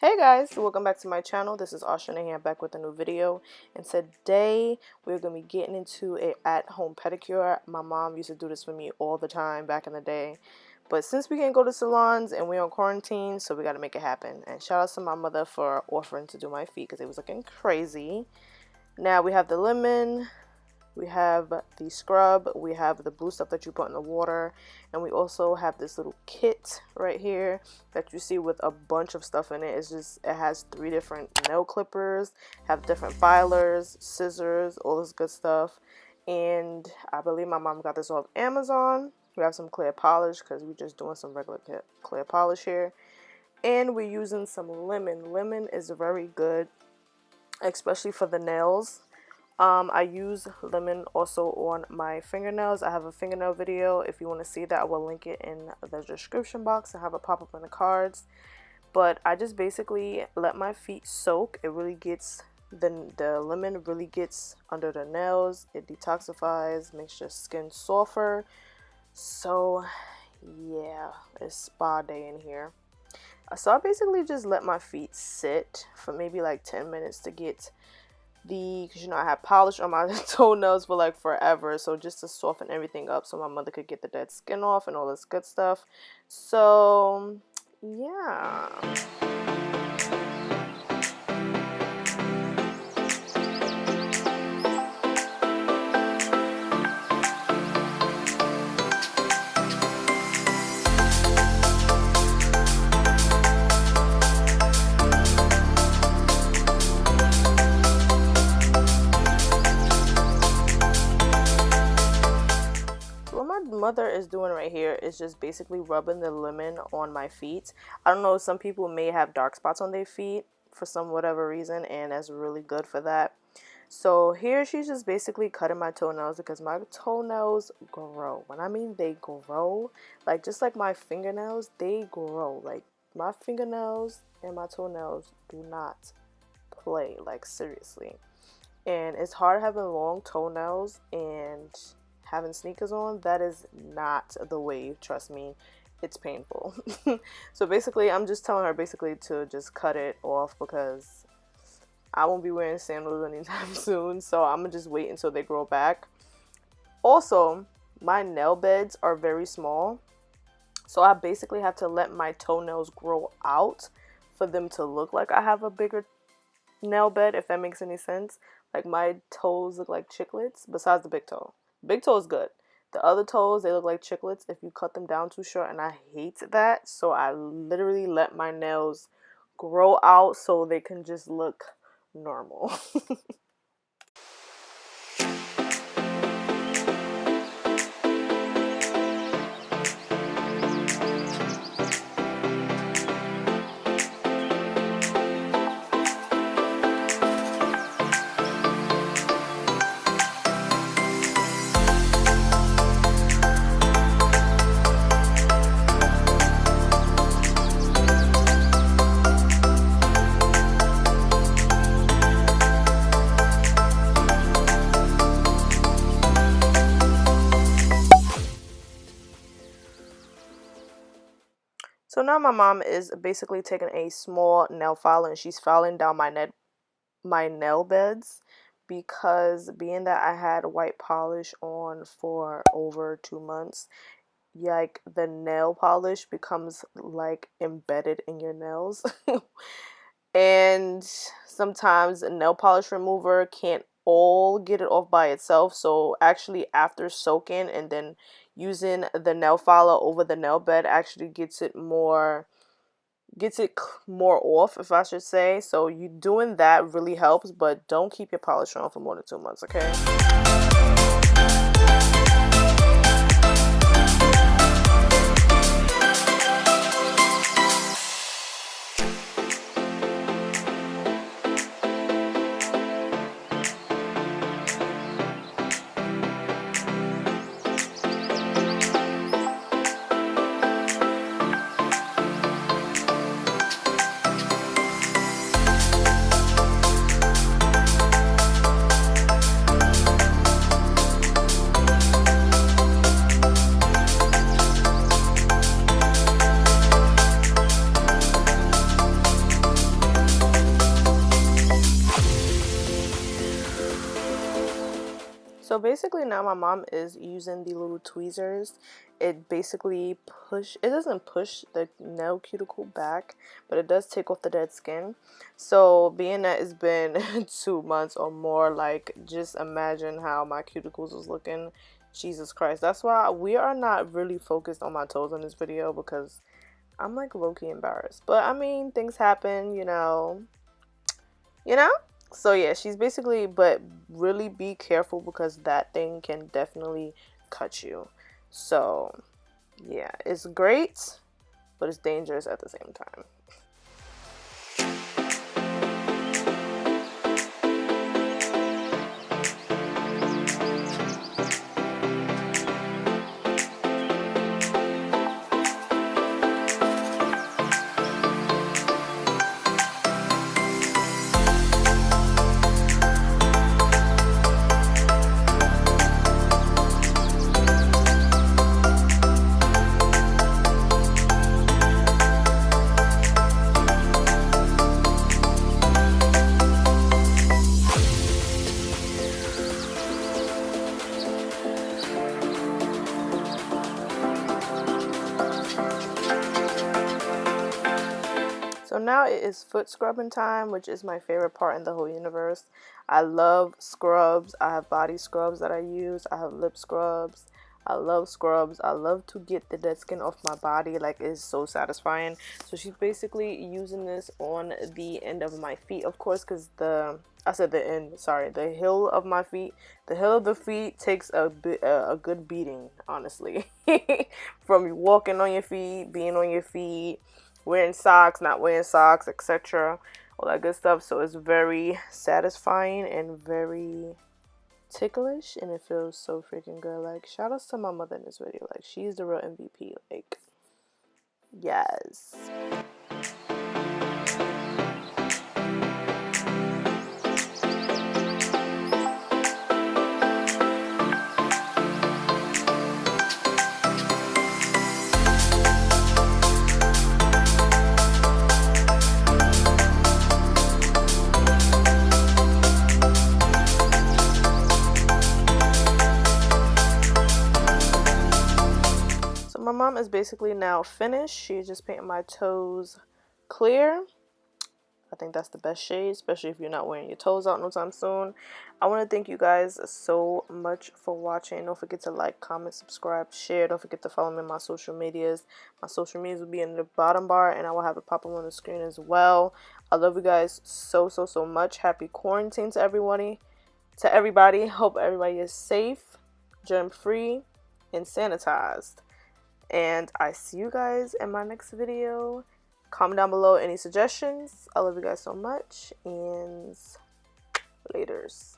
Hey guys, welcome back to my channel. This is Ashana here, back with a new video, and today we're going to be getting into a at-home pedicure. My mom used to do this for me all the time back in the day, but since we can't go to salons and we're on quarantine, so we got to make it happen. And shout out to my mother for offering to do my feet because it was looking crazy. Now we have the lemon, we have the scrub, we have the blue stuff that you put in the water, and we also have this little kit right here that you see with a bunch of stuff in it. It has 3 different nail clippers, have different filers, scissors, all this good stuff. And I believe my mom got this off Amazon. We have some clear polish because we're just doing some regular clear polish here. And we're using some lemon. Lemon is very good, especially for the nails. I use lemon also on my fingernails. I have a fingernail video. If you want to see that, I will link it in the description box. I have it pop up in the cards. But I just basically let my feet soak. It really gets, the lemon really gets under the nails. It detoxifies, makes your skin softer. So yeah, it's spa day in here. So I basically just let my feet sit for maybe like 10 minutes to get because I had polish on my toenails for like forever, so just to soften everything up so my mother could get the dead skin off and all this good stuff. So yeah. Mother is doing right here is just basically rubbing the lemon on my feet. I don't know, some people may have dark spots on their feet for some whatever reason, and that's really good for that. So here she's just basically cutting my toenails because my toenails grow. When I mean they grow, like just like my fingernails, they grow. Like my fingernails and my toenails do not play, like seriously. And it's hard having long toenails and having sneakers on. That is not the way, trust me, it's painful. So basically I'm just telling her basically to just cut it off because I won't be wearing sandals anytime soon, so I'm gonna just wait until they grow back. Also, my nail beds are very small, so I basically have to let my toenails grow out for them to look like I have a bigger nail bed, if that makes any sense. Like my toes look like chiclets besides the big toe. Big toe is good. The other toes, they look like chiclets if you cut them down too short, and I hate that. So I literally let my nails grow out so they can just look normal. So now my mom is basically taking a small nail filer and she's filing down my nail beds, because being that I had white polish on for over 2 months, like the nail polish becomes like embedded in your nails. And sometimes a nail polish remover can't all get it off by itself, so actually after soaking and then using the nail filer over the nail bed actually gets it more off, if I should say. So you doing that really helps, but don't keep your polish on for more than 2 months, okay? So basically now my mom is using the little tweezers. It basically it doesn't push the nail cuticle back, but it does take off the dead skin. So being that it's been 2 months or more, like just imagine how my cuticles was looking. Jesus Christ. That's why we are not really focused on my toes in this video, because I'm like low-key embarrassed. But I mean, things happen, you know? So yeah, she's basically, but really be careful because that thing can definitely cut you. So yeah, it's great, but it's dangerous at the same time. So now it is foot scrubbing time, which is my favorite part in the whole universe. I love scrubs. I have body scrubs that I use. I have lip scrubs. I love scrubs. I love to get the dead skin off my body. Like, it's so satisfying. So she's basically using this on the end of my feet, of course, because I said the end, sorry, the heel of my feet. The heel of the feet takes a good beating, honestly. From walking on your feet, being on your feet, wearing socks, not wearing socks, etc. All that good stuff. So it's very satisfying and very ticklish, and it feels so freaking good. Like, shout outs to my mother in this video. Like, she's the real MVP. Like, yes. My mom is basically now finished. She's just painting my toes clear. I think that's the best shade, especially if you're not wearing your toes out no time soon. I want to thank you guys so much for watching. Don't forget to like, comment, subscribe, share. Don't forget to follow me on my social medias. My social medias will be in the bottom bar, and I will have it pop up on the screen as well. I love you guys so much. Happy quarantine to everybody. Hope everybody is safe, germ-free, and sanitized. And I see you guys in my next video. Comment down below any suggestions. I love you guys so much, and laters.